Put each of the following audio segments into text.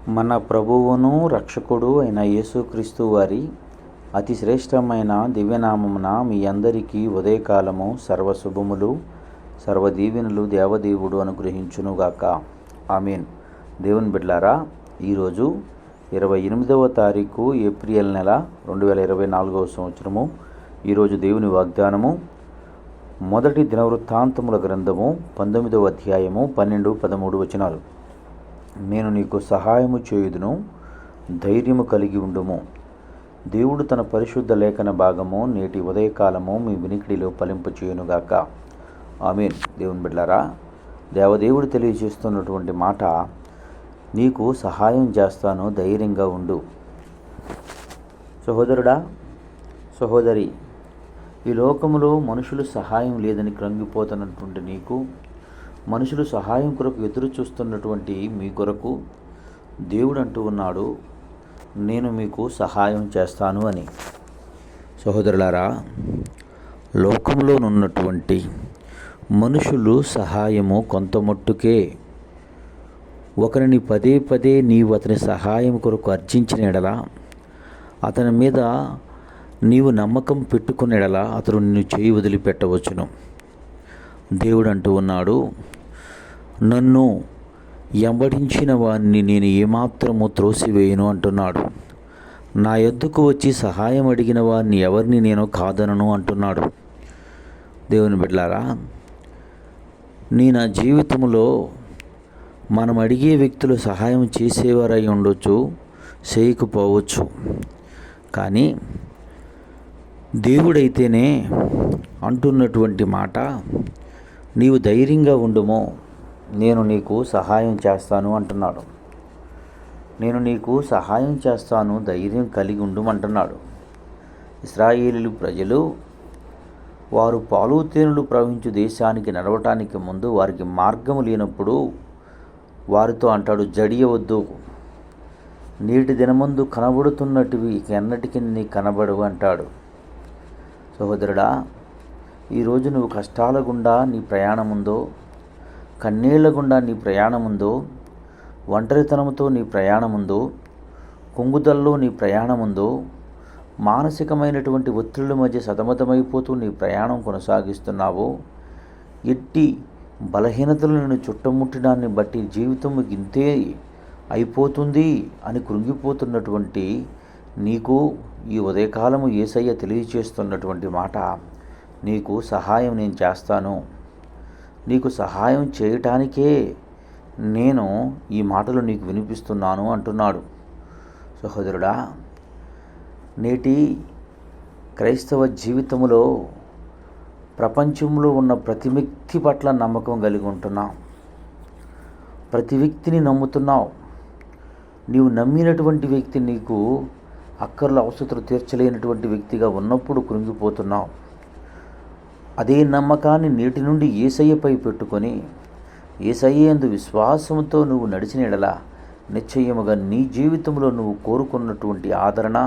మన ప్రభువును రక్షకుడు అయిన యేసుక్రీస్తు వారి అతి శ్రేష్టమైన దివ్యనామమున మీ అందరికీ ఉదయకాలము సర్వశుభములు సర్వదీవెనలు దేవదేవుడు అనుగ్రహించునుగాక. ఆమేన్. దేవుని బిడ్డలారా, ఈరోజు 28వ తారీఖు ఏప్రిల్ నెల 2024వ సంవత్సరము. ఈరోజు దేవుని వాగ్దానము మొదటి దినవృత్తాంతముల గ్రంథము 19వ అధ్యాయము 12-13 వచనాలు. నేను నీకు సహాయము చేయుదును, ధైర్యము కలిగి ఉండుము. దేవుడు తన పరిశుద్ధ లేఖన భాగము నేటి ఉదయకాలము మీ వినికిడిలో ఫలింపచేయునుగాక. ఆమేన్. దేవుని బిడ్డలారా, దేవదేవుడు తెలియజేస్తున్నటువంటి మాట, నీకు సహాయం చేస్తాను, ధైర్యంగా ఉండు. సహోదరుడా, సహోదరి, ఈ లోకములో మనుషులు సహాయం లేదని కృంగిపోతున్నటువంటి నీకు, మనుషులు సహాయం కొరకు ఎదురు చూస్తున్నటువంటి మీ కొరకు దేవుడు అంటూ ఉన్నాడు, నేను మీకు సహాయం చేస్తాను అని. సహోదరులారా, లోకంలోనున్నటువంటి మనుషులు సహాయము కొంత మట్టుకే. ఒకరిని పదే పదే నీవు అతని సహాయం కొరకు అర్జించిన ఎడల, అతని మీద నీవు నమ్మకం పెట్టుకున్న ఎడల అతడు నిన్ను చేయి వదిలిపెట్టవచ్చును. దేవుడు అంటూ ఉన్నాడు, నన్ను వెంబడించిన వారిని నేను ఏమాత్రము త్రోసివేయను అంటున్నాడు. నా యొద్దకు వచ్చి సహాయం అడిగిన వారిని ఎవరిని నేను కాదనను అంటున్నాడు. దేవుని బిడ్డలారా, నా జీవితంలో మనం అడిగే వ్యక్తులు సహాయం చేసేవారై ఉండొచ్చు, చేయకపోవచ్చు. కానీ దేవుడైతేనే అంటున్నటువంటి మాట, నీవు ధైర్యంగా ఉండుము, నేను నీకు సహాయం చేస్తాను అంటున్నాడు. నేను నీకు సహాయం చేస్తాను, ధైర్యం కలిగి ఉండుమంటున్నాడు. ఇశ్రాయేలు ప్రజలు వారు పాలు తేనెలు ప్రవహించు దేశానికి నడవటానికి ముందు వారికి మార్గము లేనప్పుడు వారితో అంటాడు, జడియవద్దు, నేటి దినమందు కనబడుతున్నటివి ఎన్నటికీ నీ కనబడవు అంటాడు. సహోదరుడా, ఈరోజు నువ్వు కష్టాల గుండా నీ ప్రయాణం ఉందో, కన్నీళ్ల గుండా నీ ప్రయాణం ఉందో, ఒంటరితనంతో నీ ప్రయాణం ఉందో, కుంగుదల్లో నీ ప్రయాణం ఉందో, మానసికమైనటువంటి ఒత్తిళ్ల మధ్య సతమతమైపోతూ నీ ప్రయాణం కొనసాగిస్తున్నావో, ఎట్టి బలహీనతలు నిన్ను చుట్టుముట్టడాన్ని బట్టి జీవితం ఇంతే అయిపోతుంది అని కృంగిపోతున్నటువంటి నీకు ఈ ఉదయకాలము యేసయ్య తెలియజేస్తున్నటువంటి మాట, నీకు సహాయం నేను చేస్తాను, నీకు సహాయం చేయటానికే నేను ఈ మాటలు నీకు వినిపిస్తున్నాను అంటున్నాడు. సహోదరుడా, నేటి క్రైస్తవ జీవితంలో ప్రపంచంలో ఉన్న ప్రతి వ్యక్తి పట్ల నమ్మకం కలిగి ఉంటున్నాం. ప్రతి వ్యక్తిని నమ్ముతున్నావు. నీవు నమ్మినటువంటి వ్యక్తి నీకు అక్కర్ల అవసరతలు తీర్చలేనటువంటి వ్యక్తిగా ఉన్నప్పుడు కృంగిపోతున్నావు. అదే నమ్మకాన్ని నేటి నుండి యేసయ్యపై పెట్టుకొని, యేసయ్య యందు విశ్వాసంతో నువ్వు నడిచిన ఎడల నిశ్చయముగా నీ జీవితంలో నువ్వు కోరుకున్నటువంటి ఆదరణ,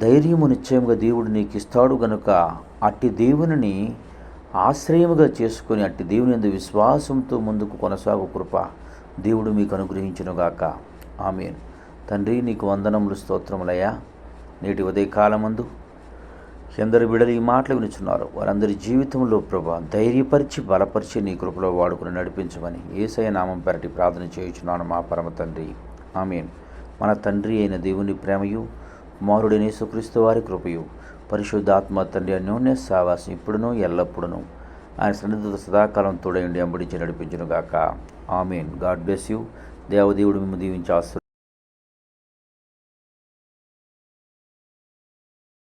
ధైర్యము నిశ్చయముగా దేవుడు నీకు ఇస్తాడు. గనుక అట్టి దేవునిని ఆశ్రయముగా చేసుకొని అట్టి దేవుని యందు విశ్వాసంతో ముందుకు కొనసాగు కృప దేవుడు మీకు అనుగ్రహించునుగాక. ఆమేన్. తండ్రి, నీకు వందనములు, స్తోత్రములయ్యా. నేటి ఉదయకాలమందు ఎందరు బిడ్డలు ఈ మాటలు వినుచున్నారు, వారందరి జీవితంలో ప్రభా ధైర్యపరిచి బలపరిచి నీ కృపలో వాడుకుని నడిపించమని యేసయ్య నామం పెరటి ప్రార్థన చేయుచున్నాను మా పరమ తండ్రి. ఆమేన్. మన తండ్రి అయిన దేవుని ప్రేమయు, కుమారుడైన యేసుక్రీస్తు వారి కృపయు, పరిశుద్ధాత్మ తండ్రి అన్యోన్య సావాసం ఇప్పుడును ఎల్లప్పుడును ఆయన సన్నిధితో సదాకాలం తోడయుండి అంబడించి నడిపించునుగాక. ఆమేన్. God bless you. దేవదేవుడు మిమ్మల్ని దీవించి ఆశీర్వదించును.